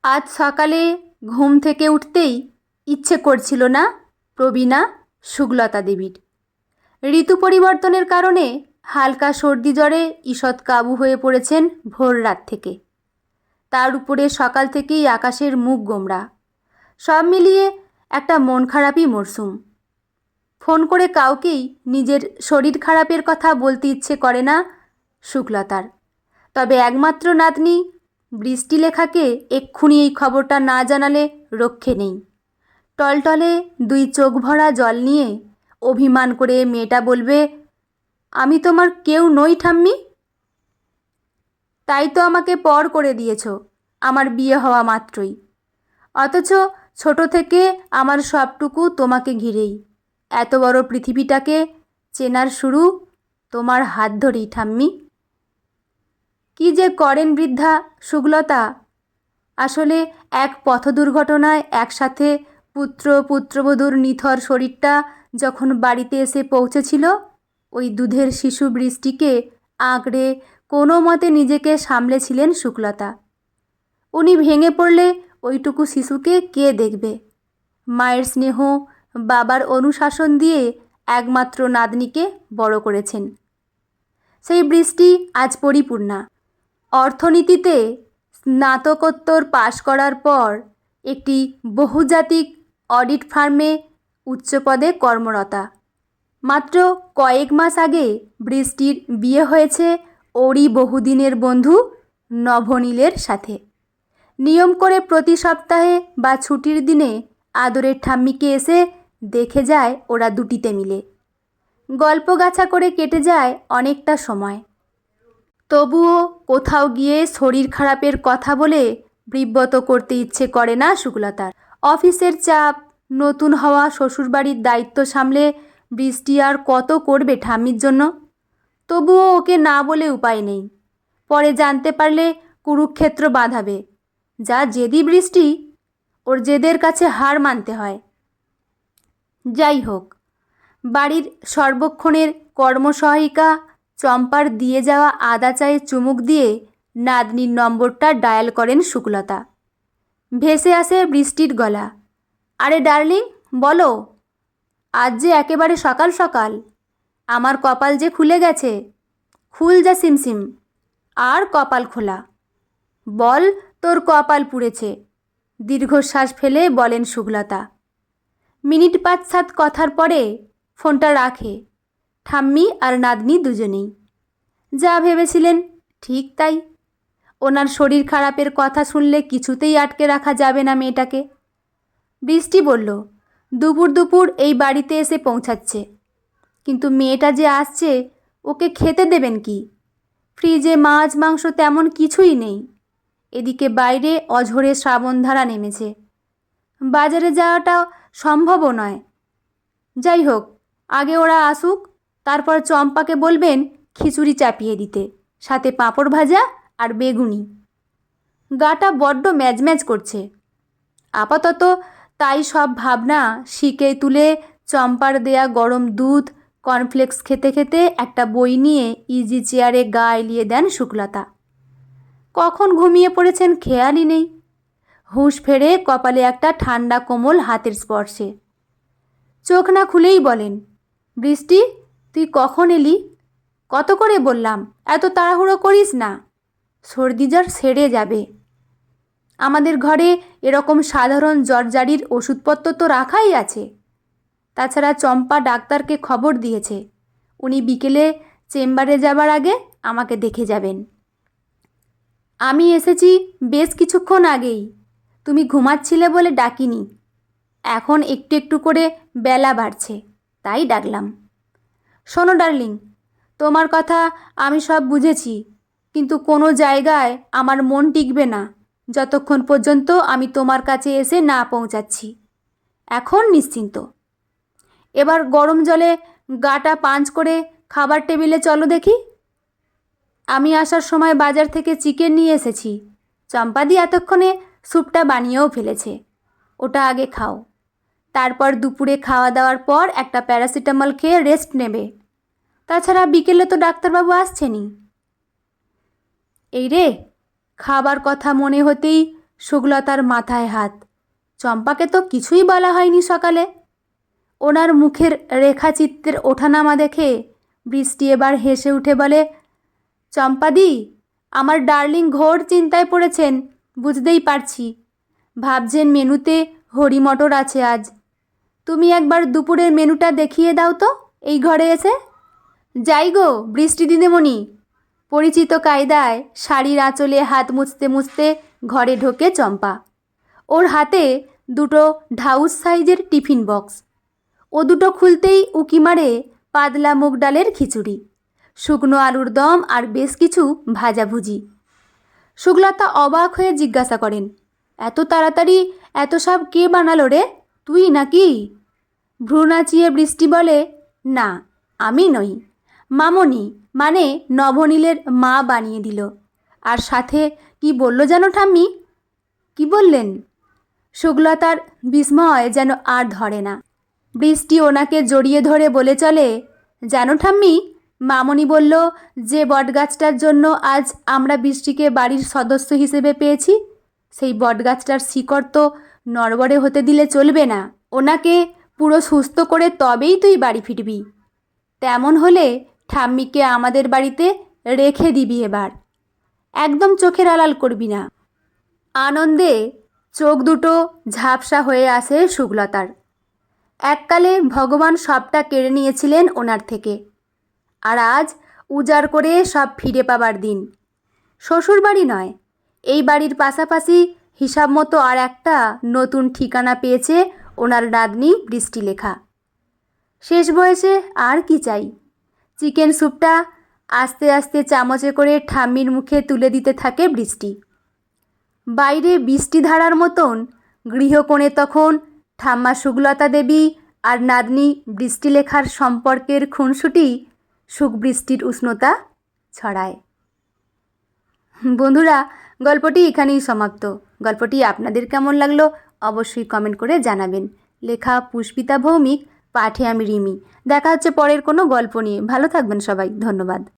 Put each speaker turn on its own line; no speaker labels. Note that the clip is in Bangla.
আজ সকালে ঘুম থেকে উঠতেই ইচ্ছে করছিল না প্রবীণা সুগলতা দেবীর। ঋতু পরিবর্তনের কারণে হালকা সর্দি জ্বরে ঈষৎ কাবু হয়ে পড়েছেন ভোর রাত থেকে। তার উপরে সকাল থেকেই আকাশের মুখ গোমড়া। সব মিলিয়ে একটা মন খারাপই মরশুম। ফোন করে কাউকেই নিজের শরীর খারাপের কথা বলতে ইচ্ছে করে না সুগলতার। তবে একমাত্র নাতনি বৃষ্টিলেখাকে এক্ষুনি এই খবরটা না জানালে রক্ষে নেই। টলটলে দুই চোখ ভরা জল নিয়ে অভিমান করে মেয়েটা বলবে, আমি তোমার কেউ নই ঠাম্মি। তাই তো আমাকে পর করে দিয়েছ আমার বিয়ে হওয়া মাত্রই। অথচ ছোট থেকে আমার সবটুকু তোমাকে ঘিরেই। এত বড় পৃথিবীটাকে চেনার শুরু তোমার হাত ধরেই ঠাম্মি। কি যে করেন বৃদ্ধা সুগলতা। আসলে এক পথ দুর্ঘটনায় একসাথে পুত্রবধূর নিথর শরীরটা যখন বাড়িতে এসে পৌঁছেছিল, ওই দুধের শিশু বৃষ্টিকে আঁকড়ে কোনো মতে নিজেকে সামলেছিলেন সুগলতা। উনি ভেঙে পড়লে ওইটুকু শিশুকে কে দেখবে? মায়ের স্নেহ, বাবার অনুশাসন দিয়ে একমাত্র নাতনিকে বড় করেছেন। সেই বৃষ্টি আজ পরিপূর্ণা। অর্থনীতিতে স্নাতকোত্তর পাশ করার পর একটি বহুজাতিক অডিট ফার্মে উচ্চপদে কর্মরতা। মাত্র কয়েক মাস আগে বৃষ্টির বিয়ে হয়েছে ওরই বহুদিনের বন্ধু নভনীলের সাথে। নিয়ম করে প্রতি সপ্তাহে বা ছুটির দিনে আদরের ঠাম্মিকে এসে দেখে যায় ওরা দুটিতে মিলে। গল্পগাছা করে কেটে যায় অনেকটা সময়। তবুও কোথাও গিয়ে শরীর খারাপের কথা বলে বিব্রত করতে ইচ্ছে করে না সুগলতার। অফিসের চাপ, নতুন হওয়া শ্বশুরবাড়ির দায়িত্ব সামলে বৃষ্টি আর কত করবে ঠাম্মির জন্য। তবুও ওকে না বলে উপায় নেই। পরে জানতে পারলে কুরুক্ষেত্র বাঁধাবে। যা জেদি বৃষ্টি, ওর জেদের কাছে হার মানতে হয়। যাই হোক, বাড়ির সর্বক্ষণের কর্মসহায়িকা চম্পার দিয়ে যাওয়া আদা চায়ে চুমুক দিয়ে নাতনির নম্বরটা ডায়াল করেন সুগলতা। ভেসে আসে বৃষ্টির গলা, আরে ডার্লিং বলো, আজ যে একেবারে সকাল সকাল। আমার কপাল যে খুলে গেছে। খুল যা সিমসিম, আর কপাল খোলা। বল তোর কপাল পুড়েছে, দীর্ঘশ্বাস ফেলে বলেন সুগলতা। মিনিট ৫-৭ কথার পরে ফোনটা রাখে। ঠাম্মি আর নাতনি দুজনেই। যা ভেবেছিলেন ঠিক তাই। ওনার শরীর খারাপের কথা শুনলে কিছুতেই আটকে রাখা যাবে না মেয়েটাকে। বৃষ্টি বলল, দুপুর দুপুর এই বাড়িতে এসে পৌঁছাচ্ছে, কিন্তু মেয়েটা যে আসছে ওকে খেতে দেবেন কি? ফ্রিজে মাছ মাংস তেমন কিছুই নেই। এদিকে বাইরে অঝোরে শ্রাবণধারা নেমেছে। বাজারে যাওয়াটা সম্ভবও নয়। যাই হোক, আগে ওরা আসুক, তারপর চম্পাকে বলবেন খিচুড়ি চাপিয়ে দিতে, সাথে পাঁপড় ভাজা আর বেগুনি। গাটা বড্ড ম্যাজম্যাজ করছে। আপাতত তাই সব ভাবনা শিকে তুলে চম্পার দেয়া গরম দুধ, কর্নফ্লেক্স খেতে খেতে একটা বই নিয়ে ইজি চেয়ারে গা এলিয়ে দেন সুগলতা। কখন ঘুমিয়ে পড়েছেন খেয়ালই নেই। হুঁশ ফেরে কপালে একটা ঠান্ডা কোমল হাতের স্পর্শে। চোখ না খুলেই বলেন, বৃষ্টি তুই কখন এলি? কত করে বললাম এত তাড়াহুড়ো করিস না, সর্দি জ্বর সেরে যাবে। আমাদের ঘরে এরকম সাধারণ জ্বরজারির ওষুধপত্র তো রাখাই আছে। তাছাড়া চম্পা ডাক্তারকে খবর দিয়েছে, উনি বিকেলে চেম্বারে যাবার আগে আমাকে দেখে যাবেন। আমি এসেছি বেশ কিছুক্ষণ আগেই, তুমি ঘুমাচ্ছিলে বলে ডাকিনি। এখন একটু একটু করে বেলা বাড়ছে, তাই ডাকলাম। শোনো ডার্লিং, তোমার কথা আমি সব বুঝেছি, কিন্তু কোনো জায়গায় আমার মন টিকবে না যতক্ষণ পর্যন্ত আমি তোমার কাছে এসে না পৌঁছাচ্ছি। এখন নিশ্চিন্ত। এবার গরম জলে গাটা পাঞ্চ করে খাবার টেবিলে চলো দেখি। আমি আসার সময় বাজার থেকে চিকেন নিয়ে এসেছি। চম্পাদি এতক্ষণে স্যুপটা বানিয়েও ফেলেছে, ওটা আগে খাও। তারপর দুপুরে খাওয়া দাওয়ার পর একটা প্যারাসিটামল খেয়ে রেস্ট নেবে। তাছাড়া বিকেলে তো ডাক্তারবাবু আসছেনই। এই রে, খাবার কথা মনে হতেই সুগলতার মাথায় হাত। চম্পাকে তো কিছুই বলা হয়নি সকালে। ওনার মুখের রেখাচিত্রের ওঠানামা দেখে বৃষ্টি এবার হেসে উঠে বলে, চম্পাদি, আমার ডার্লিং ঘোর চিন্তায় পড়েছেন, বুঝতেই পারছি। ভাবছেন মেনুতে হরি মটর আছে আজ। তুমি একবার দুপুরের মেনুটা দেখিয়ে দাও তো এই ঘরে এসে। যাই গো বৃষ্টি দিদিমণি। পরিচিত কায়দায় শাড়ির আঁচলে হাত মুছতে মুছতে ঘরে ঢোকে চম্পা। ওর হাতে দুটো ঢাউস সাইজের টিফিন বক্স। ও দুটো খুলতেই উকি মারে পাতলা মুগ ডালের খিচুড়ি, শুকনো আলুর দম আর বেশ কিছু ভাজাভুজি। সুগলতা অবাক হয়ে জিজ্ঞাসা করেন, এত তাড়াতাড়ি এত সব কে বানালো রে, তুই নাকি? ভ্রু নাচিয়ে বৃষ্টি বলে, না, আমি নই, মামনি মানে নবনীলের মা বানিয়ে দিল। আর সাথে কি বলল জানো ঠাম্মি? কি বললেন? সুগলতার বিস্ময় যেন আর ধরে না। বৃষ্টি ওনাকে জড়িয়ে ধরে বলে চলে, জানো ঠাম্মি, মামনি বলল যে বটগাছটার জন্য আজ আমরা বৃষ্টিকে বাড়ির সদস্য হিসেবে পেয়েছি, সেই বটগাছটার শিকড় তো নড়বড়ে হতে দিলে চলবে না। ওনাকে পুরো সুস্থ করে তবেই তুই বাড়ি ফিরবি। তেমন হলে ঠাম্মিকে আমাদের বাড়িতে রেখে দিবি এবার, একদম চোখের আড়াল করবি না। আনন্দে চোখ দুটো ঝাপসা হয়ে আসে সুগলতার। এককালে ভগবান সবটা কেড়ে নিয়েছিলেন ওনার থেকে, আর আজ উজাড় করে সব ফিরে পাবার দিন। শ্বশুর বাড়ি নয়, এই বাড়ির পাশাপাশি হিসাব মতো আর একটা নতুন ঠিকানা পেয়েছে ওনার নাতনি বৃষ্টিলেখা। শেষ বয়সে আর কি চাই? চিকেন স্যুপটা আস্তে আস্তে চামচে করে ঠাম্মির মুখে তুলে দিতে থাকে বৃষ্টি। বাইরে বৃষ্টিধারার মতন গৃহকোণে তখন ঠাম্মা সুগলতা দেবী আর নাতনি বৃষ্টিলেখার সম্পর্কের খুনসুটি সুখ-বৃষ্টির উষ্ণতা ছড়ায়। বন্ধুরা, গল্পটি এখানেই সমাপ্ত। গল্পটি আপনাদের কেমন লাগলো অবশ্যই কমেন্ট করে জানাবেন। লেখা পুষ্পিতা ভৌমিক, পাঠে আমি রিমি। দেখা হচ্ছে পরের কোনো গল্প নিয়ে। ভালো থাকবেন সবাই, ধন্যবাদ।